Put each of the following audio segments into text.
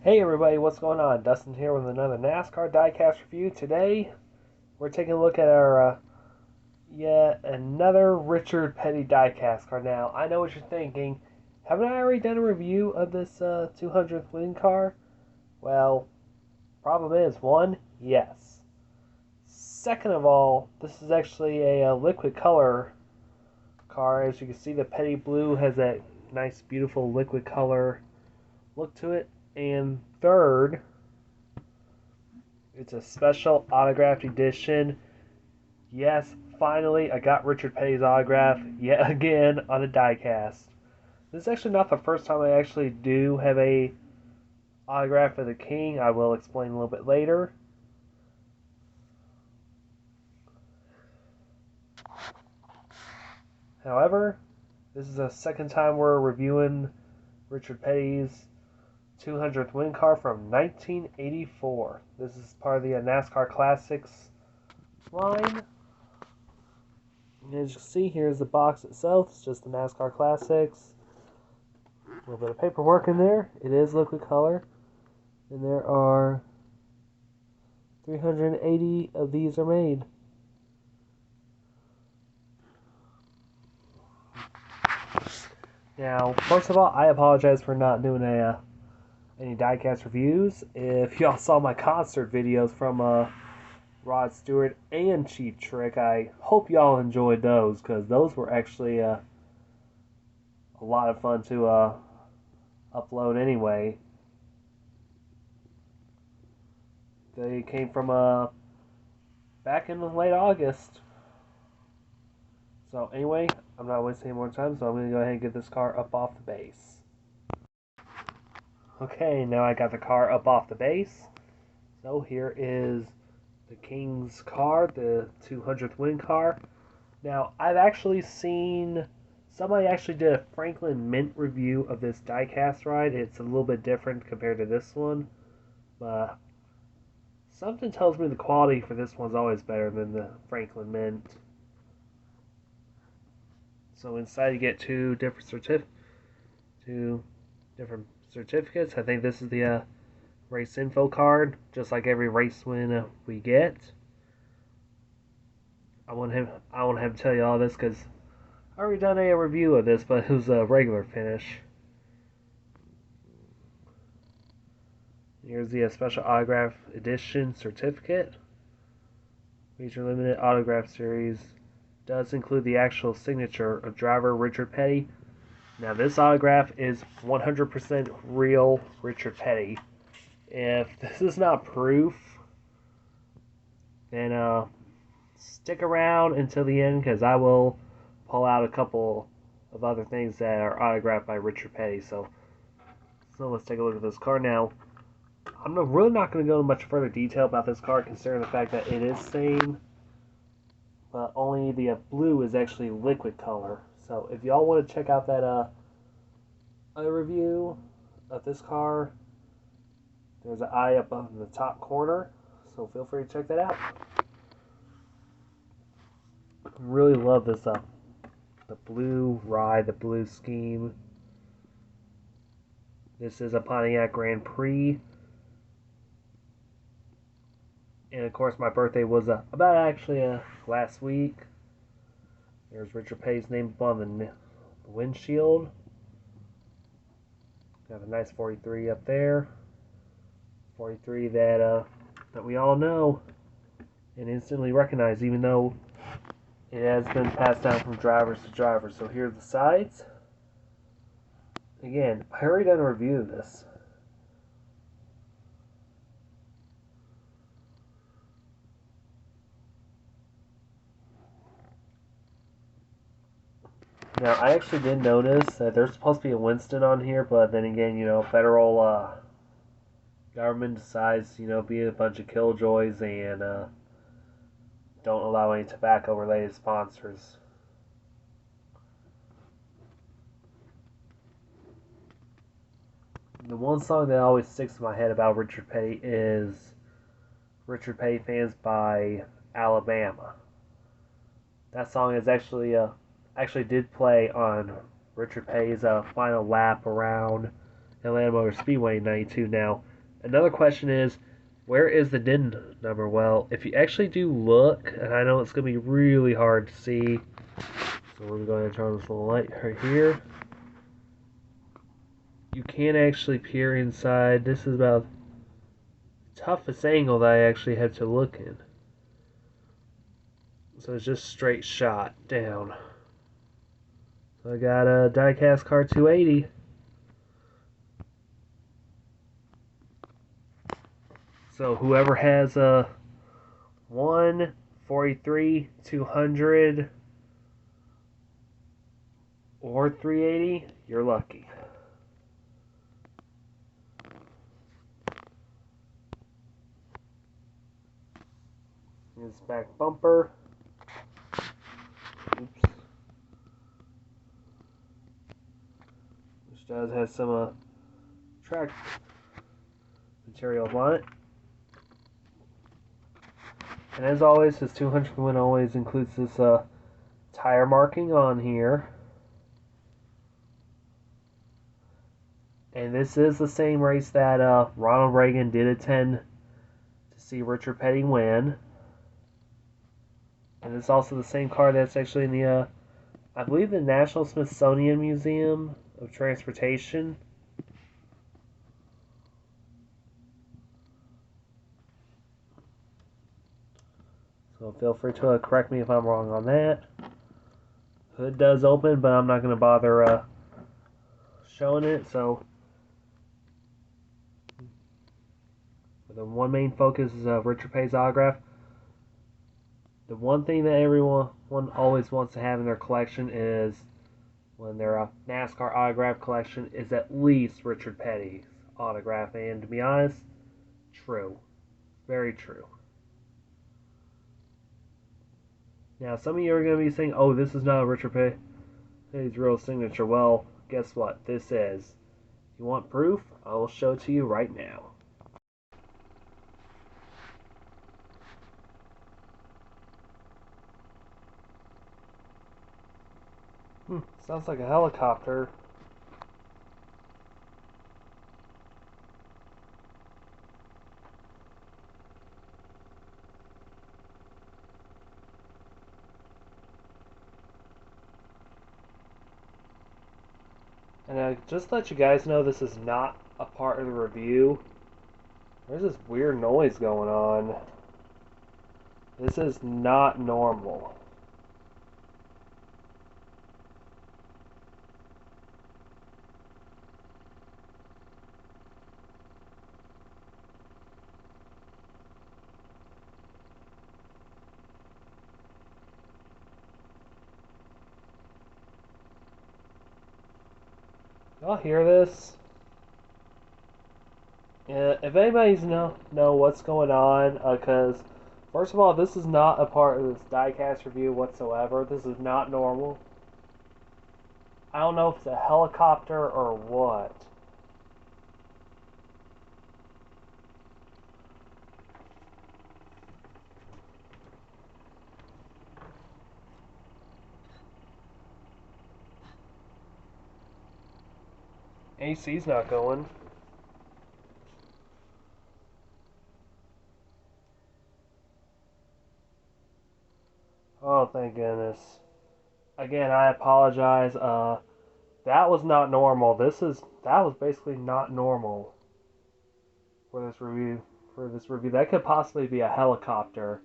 Hey everybody, what's going on? Dustin here with another NASCAR DIECAST review. Today, we're taking a look at our yet another Richard Petty diecast car. Now, I know what you're thinking. Haven't I already done a review of this 200th win car? Well, problem is, one, yes. Second of all, this is actually a liquid color car. As you can see, the Petty Blue has that nice, beautiful liquid color look to it. And third, it's a special autographed edition. Yes, finally, I got Richard Petty's autograph yet again on a diecast. This is actually not the first time I actually do have a autograph of the King. I will explain a little bit later. However, this is the second time we're reviewing Richard Petty's 200th win car from 1984. This is part of the NASCAR Classics line. As you can see, here's the box itself. It's just the NASCAR Classics. A little bit of paperwork in there. It is liquid color. And there are 380 of these are made. Now, first of all, I apologize for not doing any diecast reviews. If y'all saw my concert videos from Rod Stewart and Cheap Trick, I hope y'all enjoyed those, because those were actually a lot of fun to upload anyway. They came from back in late August. So anyway, I'm not wasting any more time, so I'm going to go ahead and get this car up off the base. Okay, now I got the car up off the base. So here is the King's car, the 200th win car. Now, I've actually seen somebody actually did a Franklin Mint review of this diecast ride. It's a little bit different compared to this one, but something tells me the quality for this one's always better than the Franklin Mint. So inside you get two different certificates. I think this is the race info card, just like every race win we get. I won't have to tell you all this because I already done a review of this, but it was a regular finish. Here's the special autograph edition certificate. Major limited autograph series does include the actual signature of driver Richard Petty. Now this autograph is 100% real Richard Petty. If this is not proof, then stick around until the end, because I will pull out a couple of other things that are autographed by Richard Petty. So let's take a look at this car now. I'm really not going to go into much further detail about this car, considering the fact that it is same, but only the blue is actually liquid color. So if y'all want to check out that other review of this car, there's an eye up on the top corner, so feel free to check that out. Really love this the blue ride, the blue scheme. This is a Pontiac Grand Prix. And of course, my birthday was about actually last week. There's Richard Petty's name up on the windshield. Got a nice 43 up there. 43 that we all know and instantly recognize, even though it has been passed down from drivers to drivers. So here's the sides. Again, I already done a review of this. Now, I actually did notice that there's supposed to be a Winston on here, but then again, federal government decides, be a bunch of killjoys and don't allow any tobacco-related sponsors. The one song that always sticks in my head about Richard Petty is Richard Petty Fans by Alabama. That song is actually did play on Richard Petty's final lap around Atlanta Motor Speedway in 92. Now, another question is, where is the DIN number? Well, if you actually do look, and I know it's going to be really hard to see, so we're going to turn on this little light right here. You can actually peer inside. This is about the toughest angle that I actually had to look in. So it's just straight shot down. So I got a diecast car 280. So whoever has a 143, 200, or 380, you're lucky. Here's back bumper. Oops. Which does have some track materials on it. And as always, this 200 one always includes this tire marking on here. And this is the same race that Ronald Reagan did attend to see Richard Petty win. And it's also the same car that's actually in the, I believe, the National Smithsonian Museum of Transportation. So feel free to correct me if I'm wrong on that. Hood does open, but I'm not going to bother showing it. So the one main focus is Richard Petty's autograph. The one thing that everyone always wants to have in their collection is, when they're a NASCAR autograph collection, is at least Richard Petty's autograph. And to be honest, true. Very true. Now, some of you are going to be saying, oh, this is not a Richard Petty's real signature. Well, guess what? This is. You want proof? I will show it to you right now. Sounds like a helicopter. And just to let you guys know, this is not a part of the review. There's this weird noise going on. This is not normal. Y'all hear this? Yeah, if anybody's know what's going on, because first of all, this is not a part of this diecast review whatsoever. This is not normal. I don't know if it's a helicopter or what. AC's not going. Oh, thank goodness. Again, I apologize. That was not normal. That was basically not normal for this review. That could possibly be a helicopter.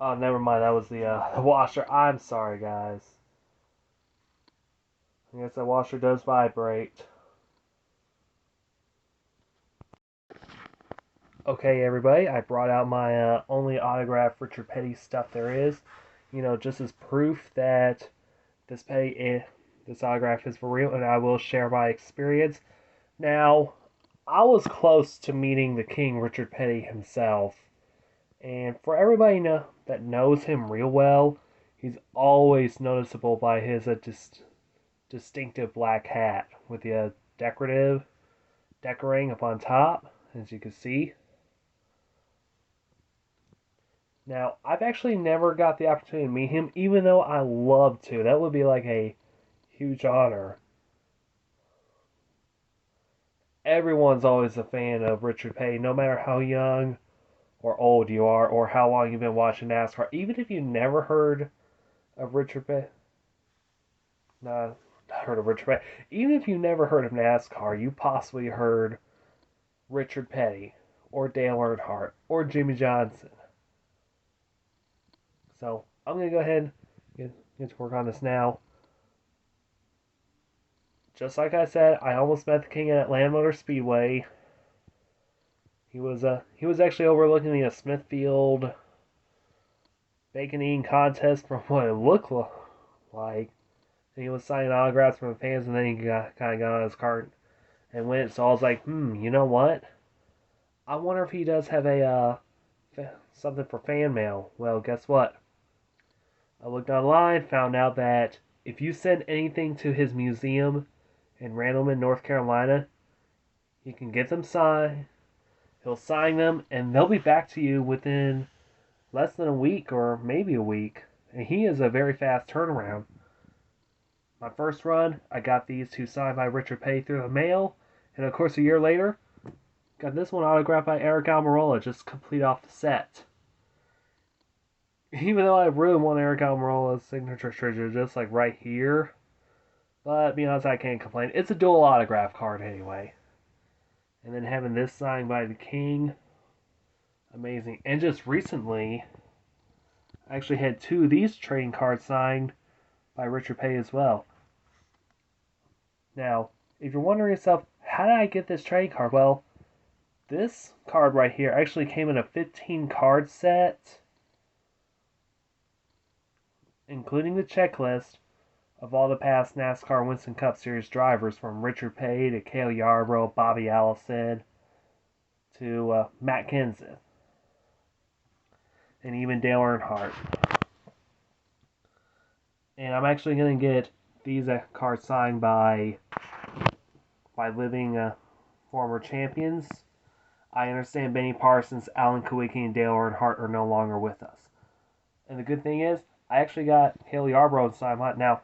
Oh, never mind. That was the washer. I'm sorry, guys. I guess that washer does vibrate. Okay, everybody, I brought out my only autographed Richard Petty stuff there is. You know, just as proof that this autograph is for real, and I will share my experience. Now, I was close to meeting the King, Richard Petty himself. And for everybody that knows him real well, he's always noticeable by his distinctive black hat with the decorating up on top, as you can see. Now, I've actually never got the opportunity to meet him, even though I love to. That would be like a huge honor. Everyone's always a fan of Richard Petty, no matter how young or old you are, or how long you've been watching NASCAR. Even if you never heard of Richard Petty, not heard of Richard Petty. Even if you never heard of NASCAR, you possibly heard Richard Petty, or Dale Earnhardt, or Jimmy Johnson. So I'm gonna go ahead and get to work on this now. Just like I said, I almost met the king at Atlanta Motor Speedway. He was actually overlooking the Smithfield bacon eating contest from what it looked like. And he was signing autographs from the fans, and then he kind of got on his cart and went. So I was like, you know what? I wonder if he does have a something for fan mail. Well, guess what? I looked online, found out that if you send anything to his museum in Randleman, North Carolina, you can get them signed. He'll sign them, and they'll be back to you within less than a week, or maybe a week. And he is a very fast turnaround. My first run, I got these two signed by Richard Petty through the mail, and of course a year later, got this one autographed by Eric Almirola, just complete off the set. Even though I really want Eric Almirola's signature treasure just like right here, but to be honest, I can't complain. It's a dual autograph card anyway. And then having this signed by the king, amazing. And just recently, I actually had two of these trading cards signed by Richard Petty as well. Now, if you're wondering yourself, how did I get this trading card? Well, this card right here actually came in a 15 card set, including the checklist of all the past NASCAR Winston Cup Series drivers, from Richard Petty to Cale Yarborough, Bobby Allison, to Matt Kenseth, and even Dale Earnhardt. And I'm actually going to get these cards signed by living former champions. I understand Benny Parsons, Alan Kulwicki, and Dale Earnhardt are no longer with us. And the good thing is, I actually got Cale Yarborough signed mine. Now,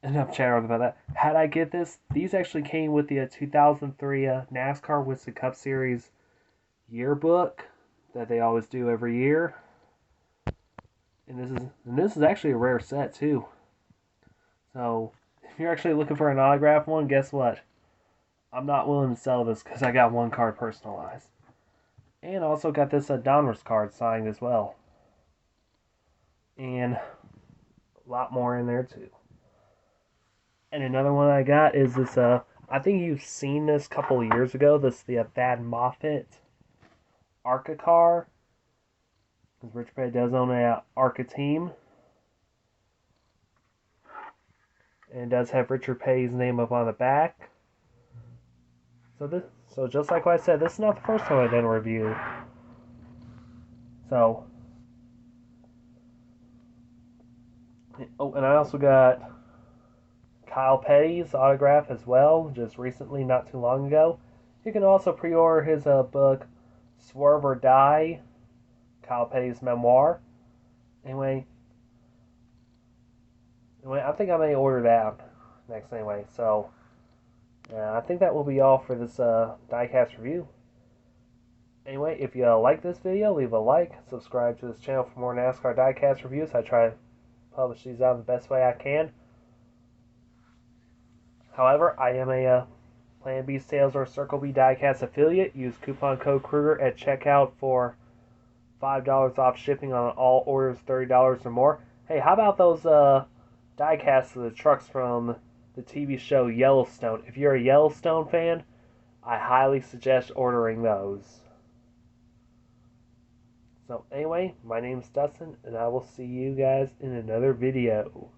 enough chatter about that. How'd I get this? These actually came with the 2003 NASCAR Winston Cup Series yearbook that they always do every year. And this is actually a rare set too. So if you're actually looking for an autographed one, guess what? I'm not willing to sell this because I got one card personalized. And also got this Donruss card signed as well. And a lot more in there too. And another one I got is this, I think you've seen this a couple of years ago. This is the Thad Moffitt ARCA car. Because Richard Petty does own an ARCA team. And it does have Richard Petty's name up on the back. So just like what I said, this is not the first time I've done a review. So, oh, and I also got Kyle Petty's autograph as well, just recently, not too long ago. You can also pre-order his book, Swerve or Die, Kyle Petty's memoir. Anyway, I think I may order that next anyway. So, I think that will be all for this DIECAST review. Anyway, if you like this video, leave a like, subscribe to this channel for more NASCAR DIECAST reviews. I try to publish these out the best way I can. However, I am a Plan B Sales or Circle B DIECAST affiliate. Use coupon code Kruger at checkout for $5 off shipping on all orders $30 or more. Hey, how about those diecasts of the trucks from the TV show Yellowstone? If you're a Yellowstone fan, I highly suggest ordering those. So anyway, my name's Dustin, and I will see you guys in another video.